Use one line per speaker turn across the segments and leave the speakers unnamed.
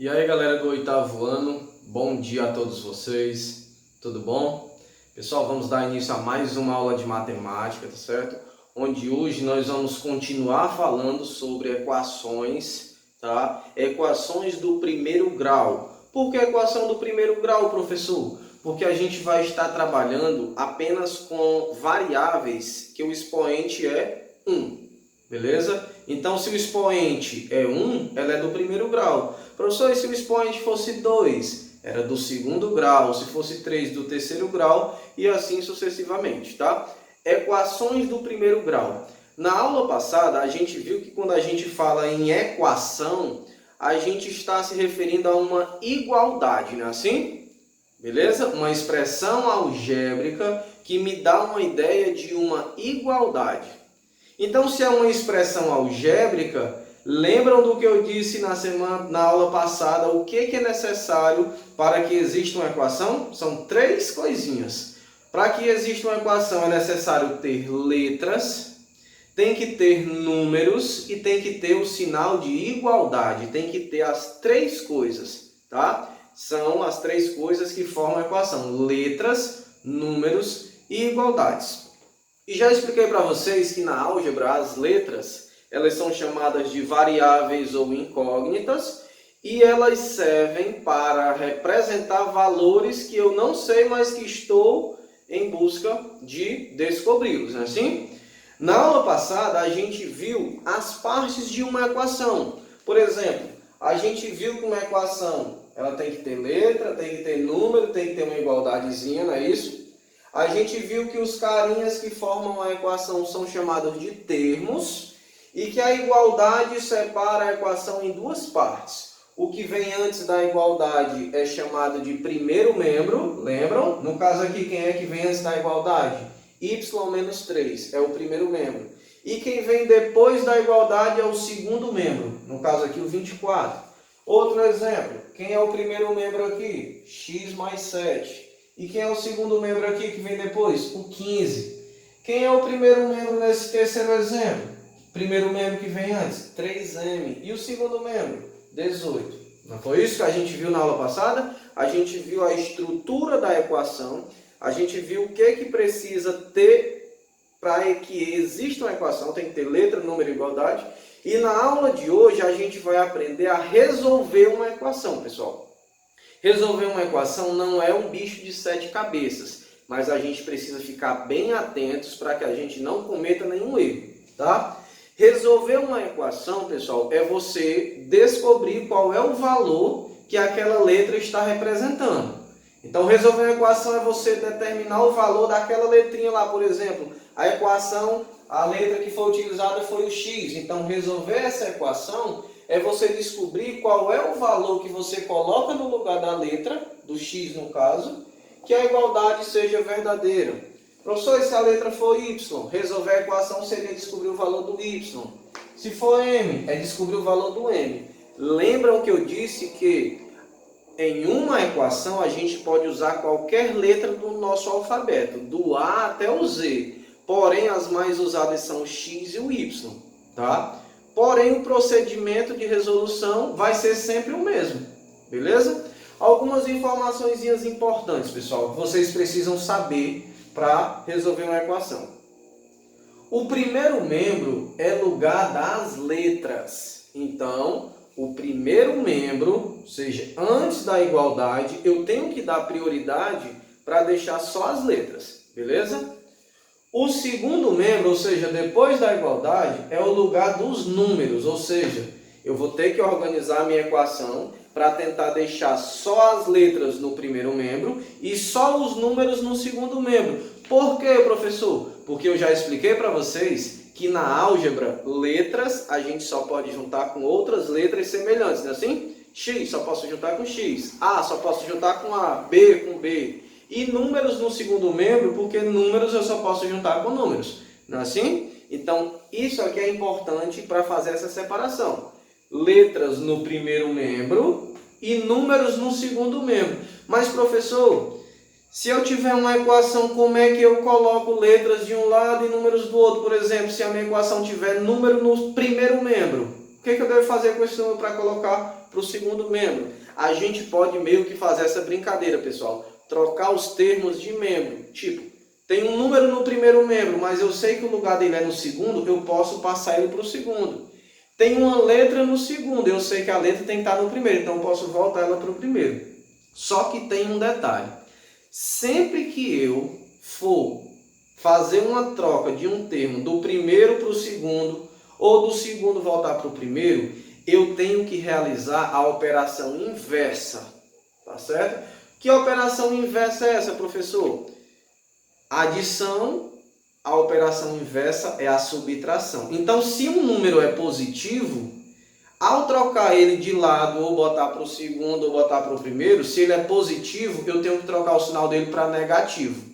E aí galera do oitavo ano, bom dia a todos vocês, tudo bom? Pessoal, vamos dar início a mais uma aula de matemática, tá certo? Onde hoje nós vamos continuar falando sobre equações, tá? Equações do primeiro grau. Por que equação do primeiro grau, professor? Porque a gente vai estar trabalhando apenas com variáveis que o expoente é 1. Beleza? Então, se o expoente é 1, ela é do primeiro grau. Professor, e se o expoente fosse 2? Era do segundo grau. Se fosse 3, do terceiro grau, e assim sucessivamente, tá? Equações do primeiro grau. Na aula passada, a gente viu que quando a gente fala em equação, a gente está se referindo a uma igualdade, não é assim? Beleza? Uma expressão algébrica que me dá uma ideia de uma igualdade. Então, se é uma expressão algébrica, lembram do que eu disse na aula passada, o que é necessário para que exista uma equação? São três coisinhas. Para que exista uma equação é necessário ter letras, tem que ter números e tem que ter o sinal de igualdade. Tem que ter as três coisas, tá? São as três coisas que formam a equação: letras, números e igualdades. E já expliquei para vocês que na álgebra as letras, elas são chamadas de variáveis ou incógnitas e elas servem para representar valores que eu não sei, mas que estou em busca de descobri-los, não é assim? Na aula passada a gente viu as partes de uma equação. Por exemplo, a gente viu que uma equação ela tem que ter letra, tem que ter número, tem que ter uma igualdadezinha, não é isso? A gente viu que os carinhas que formam a equação são chamados de termos e que a igualdade separa a equação em duas partes. O que vem antes da igualdade é chamado de primeiro membro, lembram? No caso aqui, quem é que vem antes da igualdade? Y menos 3 é o primeiro membro. E quem vem depois da igualdade é o segundo membro, no caso aqui o 24. Outro exemplo, quem é o primeiro membro aqui? X mais 7. E quem é o segundo membro aqui que vem depois? O 15. Quem é o primeiro membro nesse terceiro exemplo? Primeiro membro que vem antes? 3m. E o segundo membro? 18. Não foi isso que a gente viu na aula passada? A gente viu a estrutura da equação. A gente viu o que precisa ter para que exista uma equação. Tem que ter letra, número e igualdade. E na aula de hoje a gente vai aprender a resolver uma equação, pessoal. Resolver uma equação não é um bicho de 7 cabeças, mas a gente precisa ficar bem atentos para que a gente não cometa nenhum erro, tá? Resolver uma equação, pessoal, é você descobrir qual é o valor que aquela letra está representando. Então, resolver uma equação é você determinar o valor daquela letrinha lá, por exemplo. A equação, a letra que foi utilizada foi o x. Então, resolver essa equação é você descobrir qual é o valor que você coloca no lugar da letra, do x no caso, que a igualdade seja verdadeira. Professor, se a letra for y, resolver a equação seria descobrir o valor do y. Se for m, é descobrir o valor do m. Lembram que eu disse que em uma equação a gente pode usar qualquer letra do nosso alfabeto, do A até o Z. Porém, as mais usadas são o x e o y, tá? Porém, o procedimento de resolução vai ser sempre o mesmo, beleza? Algumas informações importantes, pessoal, que vocês precisam saber para resolver uma equação. O primeiro membro é lugar das letras. Então, o primeiro membro, ou seja, antes da igualdade, eu tenho que dar prioridade para deixar só as letras, beleza? O segundo membro, ou seja, depois da igualdade, é o lugar dos números, ou seja, eu vou ter que organizar a minha equação para tentar deixar só as letras no primeiro membro e só os números no segundo membro. Por quê, professor? Porque eu já expliquei para vocês que na álgebra, letras a gente só pode juntar com outras letras semelhantes, não é assim? X só posso juntar com X, A só posso juntar com A, B com B. E números no segundo membro, porque números eu só posso juntar com números, não é assim? Então, isso aqui é importante para fazer essa separação. Letras no primeiro membro e números no segundo membro. Mas, professor, se eu tiver uma equação, como é que eu coloco letras de um lado e números do outro? Por exemplo, se a minha equação tiver número no primeiro membro, o que eu devo fazer com esse número para colocar para o segundo membro. A gente pode meio que fazer essa brincadeira, pessoal. Trocar os termos de membro. Tipo, tem um número no primeiro membro, mas eu sei que o lugar dele é no segundo, eu posso passar ele para o segundo. Tem uma letra no segundo, eu sei que a letra tem que estar no primeiro, então eu posso voltar ela para o primeiro. Só que tem um detalhe. Sempre que eu for fazer uma troca de um termo do primeiro para o segundo, ou do segundo voltar para o primeiro, eu tenho que realizar a operação inversa. Tá certo? Que operação inversa é essa, professor? Adição, a operação inversa é a subtração. Então, se um número é positivo, ao trocar ele de lado, ou botar para o segundo, ou botar para o primeiro, se ele é positivo, eu tenho que trocar o sinal dele para negativo.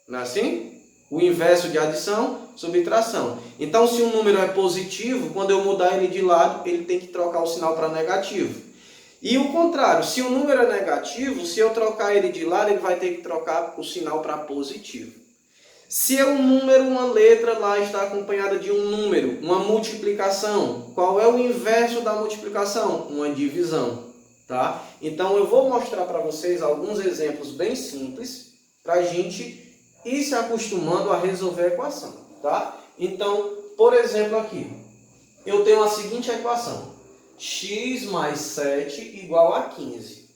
Não é assim? O inverso de adição, subtração. Então, se um número é positivo, quando eu mudar ele de lado, ele tem que trocar o sinal para negativo. E o contrário, se o número é negativo, se eu trocar ele de lado, ele vai ter que trocar o sinal para positivo. Se é um número, uma letra lá está acompanhada de um número, uma multiplicação, qual é o inverso da multiplicação? Uma divisão, tá? Então eu vou mostrar para vocês alguns exemplos bem simples para a gente ir se acostumando a resolver a equação, tá? Então, por exemplo aqui, eu tenho a seguinte equação: x mais 7 igual a 15.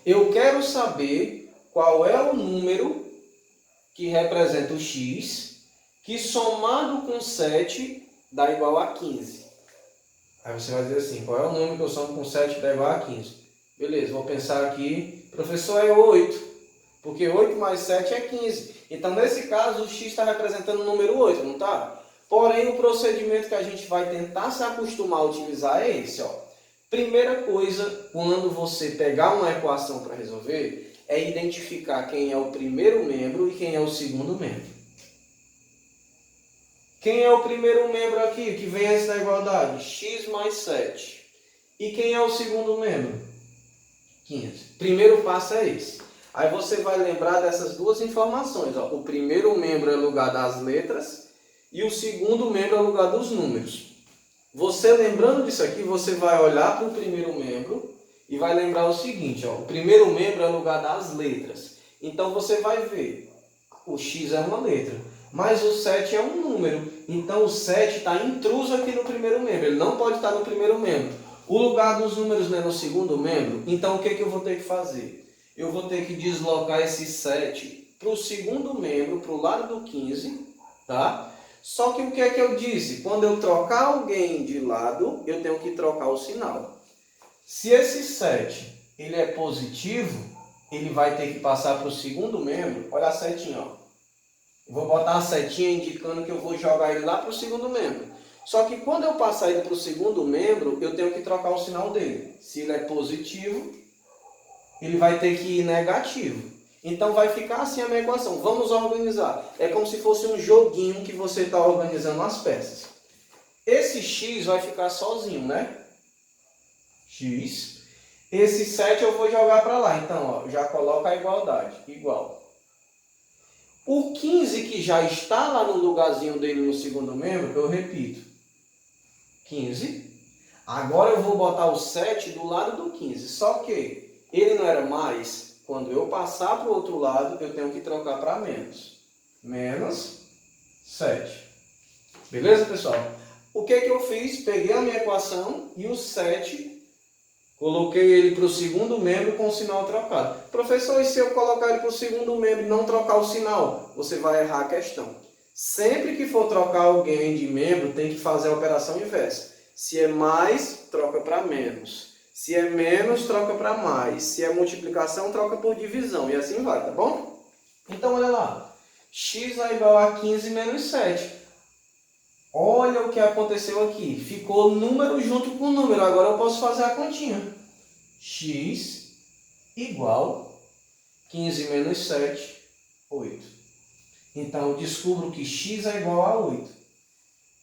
Eu quero saber qual é o número que representa o x, que somado com 7 dá igual a 15. Aí você vai dizer assim, qual é o número que eu somo com 7 dá igual a 15? Beleza, vou pensar aqui, professor, é 8, porque 8 mais 7 é 15. Então, nesse caso, o x está representando o número 8, não está? Porém, o procedimento que a gente vai tentar se acostumar a utilizar é esse, ó. Primeira coisa, quando você pegar uma equação para resolver, é identificar quem é o primeiro membro e quem é o segundo membro. Quem é o primeiro membro aqui, que vem antes da igualdade? X mais 7. E quem é o segundo membro? 15. Primeiro passo é esse. Aí você vai lembrar dessas duas informações, ó. O primeiro membro é o lugar das letras e o segundo membro é o lugar dos números. Você lembrando disso aqui, você vai olhar para o primeiro membro e vai lembrar o seguinte, ó, o primeiro membro é o lugar das letras. Então você vai ver, o x é uma letra, mas o 7 é um número. Então o 7 está intruso aqui no primeiro membro, ele não pode estar no primeiro membro. O lugar dos números não é no segundo membro, então o que eu vou ter que fazer? Eu vou ter que deslocar esse 7 para o segundo membro, para o lado do 15, tá? Só que o que é que eu disse? Quando eu trocar alguém de lado, eu tenho que trocar o sinal. Se esse 7 ele é positivo, ele vai ter que passar para o segundo membro. Olha a setinha, ó. Eu vou botar a setinha indicando que eu vou jogar ele lá para o segundo membro. Só que quando eu passar ele para o segundo membro, eu tenho que trocar o sinal dele. Se ele é positivo, ele vai ter que ir negativo. Então vai ficar assim a minha equação. Vamos organizar. É como se fosse um joguinho que você está organizando as peças. Esse x vai ficar sozinho, né? X. Esse 7 eu vou jogar para lá. Então, ó, já coloca a igualdade. Igual. O 15 que já está lá no lugarzinho dele no segundo membro, eu repito. 15. Agora eu vou botar o 7 do lado do 15. Só que ele não era mais. Quando eu passar para o outro lado, eu tenho que trocar para menos. Menos 7. Beleza, pessoal? O que eu fiz? Peguei a minha equação e o 7... coloquei ele para o segundo membro com o sinal trocado. Professor, e se eu colocar ele para o segundo membro e não trocar o sinal? Você vai errar a questão. Sempre que for trocar alguém de membro, tem que fazer a operação inversa. Se é mais, troca para menos. Se é menos, troca para mais. Se é multiplicação, troca por divisão. E assim vai, tá bom? Então, olha lá. X é igual a 15 menos 7. Olha o que aconteceu aqui. Ficou número junto com número. Agora eu posso fazer a continha. X igual 15 menos 7, 8. Então eu descubro que x é igual a 8.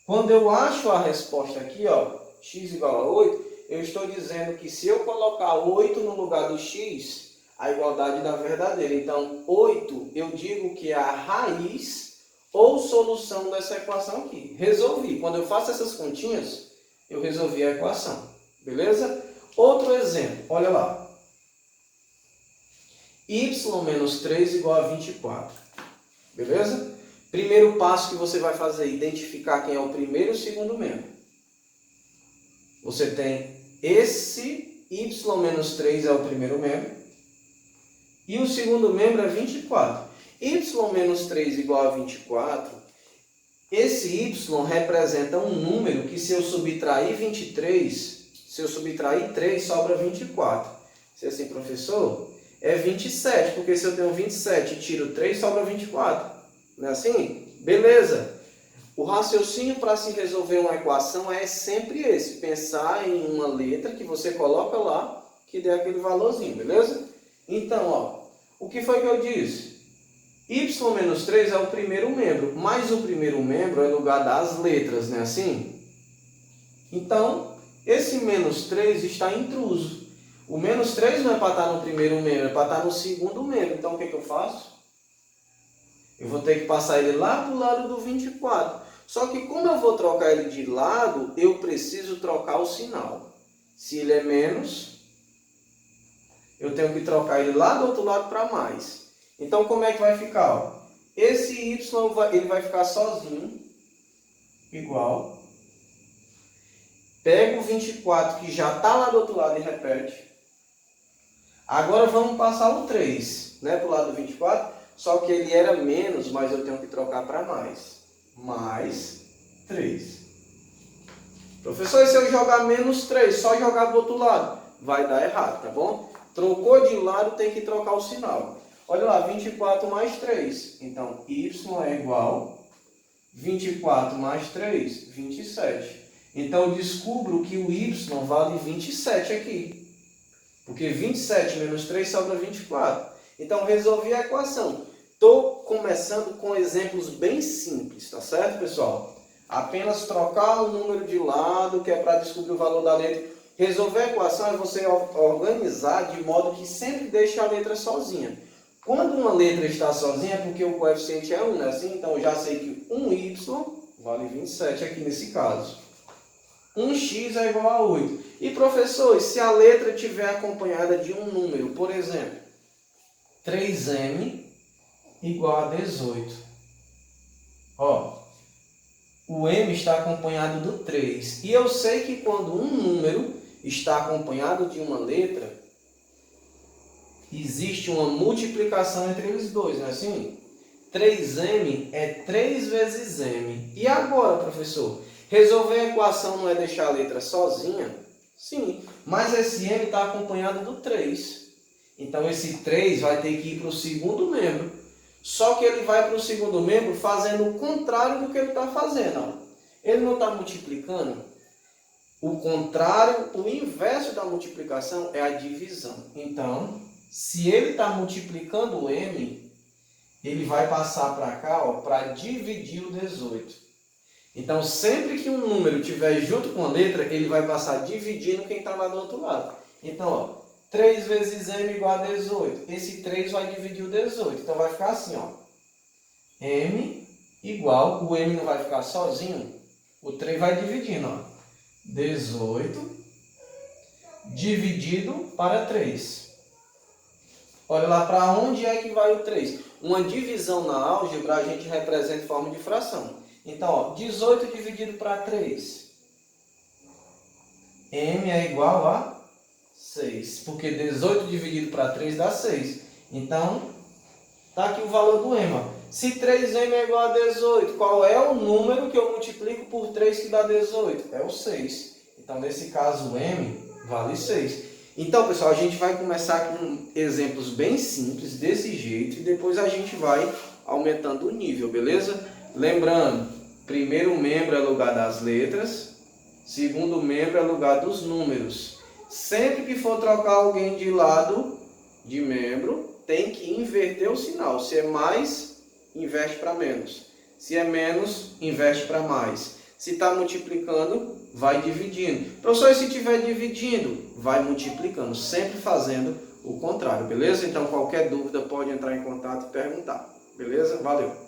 Quando eu acho a resposta aqui, ó, x igual a 8, eu estou dizendo que se eu colocar 8 no lugar do x, a igualdade dá verdadeira. Então 8 eu digo que é a raiz ou solução dessa equação aqui. Resolvi. Quando eu faço essas continhas, eu resolvi a equação. Beleza? Outro exemplo, olha lá. Y menos 3 igual a 24. Beleza? Primeiro passo que você vai fazer é identificar quem é o primeiro e o segundo membro. Você tem esse Y menos 3 é o primeiro membro. E o segundo membro é 24. Y menos 3 igual a 24. Esse Y representa um número que se eu subtrair 23, se eu subtrair 3, sobra 24. Se é assim, professor, é 27, porque se eu tenho 27 e tiro 3, sobra 24. Não é assim? Beleza. O raciocínio para se resolver uma equação é sempre esse. Pensar em uma letra que você coloca lá, que dê aquele valorzinho, beleza? Então, ó, o que foi que eu disse? Y menos 3 é o primeiro membro, mas o primeiro membro é lugar das letras, não é assim? Então, esse menos 3 está intruso. O menos 3 não é para estar no primeiro membro, é para estar no segundo membro. Então, o que eu faço? Eu vou ter que passar ele lá para o lado do 24. Só que como eu vou trocar ele de lado, eu preciso trocar o sinal. Se ele é menos, eu tenho que trocar ele lá do outro lado para mais. Então, como é que vai ficar? Ó? Esse Y ele vai ficar sozinho, igual. Pega o 24 que já está lá do outro lado e repete. Agora vamos passar o 3, né, para o lado do 24. Só que ele era menos, mas eu tenho que trocar para mais. Mais 3. Professor, e se eu jogar menos 3, só jogar do outro lado? Vai dar errado, tá bom? Trocou de lado, tem que trocar o sinal. Olha lá, 24 mais 3. Então, Y é igual 24 mais 3, 27. Então, eu descubro que o Y vale 27 aqui. Porque 27 menos 3 sobra 24. Então, resolvi a equação. Estou começando com exemplos bem simples, tá certo, pessoal? Apenas trocar o número de lado, que é para descobrir o valor da letra. Resolver a equação é você organizar de modo que sempre deixe a letra sozinha. Quando uma letra está sozinha é porque o coeficiente é 1, né? Assim, então, eu já sei que 1y vale 27 aqui nesse caso. 1x é igual a 8. E, professor, se a letra estiver acompanhada de um número, por exemplo, 3m igual a 18. Ó, o m está acompanhado do 3. E eu sei que quando um número está acompanhado de uma letra, existe uma multiplicação entre eles dois, não é assim? 3m é 3 vezes m. E agora, professor? Resolver a equação não é deixar a letra sozinha? Sim, mas esse m está acompanhado do 3. Então, esse 3 vai ter que ir para o segundo membro. Só que ele vai para o segundo membro fazendo o contrário do que ele está fazendo. Ó. Ele não está multiplicando. O contrário, o inverso da multiplicação é a divisão. Então, se ele está multiplicando o m, ele vai passar para cá para dividir o 18. Então, sempre que um número estiver junto com a letra, ele vai passar dividindo quem está lá do outro lado. Então, ó, 3 vezes m igual a 18. Esse 3 vai dividir o 18. Então, vai ficar assim, ó. M igual, o m não vai ficar sozinho, o 3 vai dividindo, ó. 18 dividido para 3. Olha lá para onde é que vai o 3. Uma divisão na álgebra a gente representa em forma de fração. Então, ó, 18 dividido para 3. M é igual a 6. Porque 18 dividido para 3 dá 6. Então, está aqui o valor do M. Ó. Se 3m é igual a 18, qual é o número que eu multiplico por 3 que dá 18? É o 6. Então, nesse caso, o M vale 6. Então, pessoal, a gente vai começar com exemplos bem simples, desse jeito, e depois a gente vai aumentando o nível, beleza? Lembrando, primeiro membro é lugar das letras, segundo membro é lugar dos números. Sempre que for trocar alguém de lado de membro, tem que inverter o sinal. Se é mais, inverte para menos. Se é menos, inverte para mais. Se está multiplicando, vai dividindo. Professor, se estiver dividindo, vai multiplicando, sempre fazendo o contrário, beleza? Então, qualquer dúvida pode entrar em contato e perguntar, beleza? Valeu!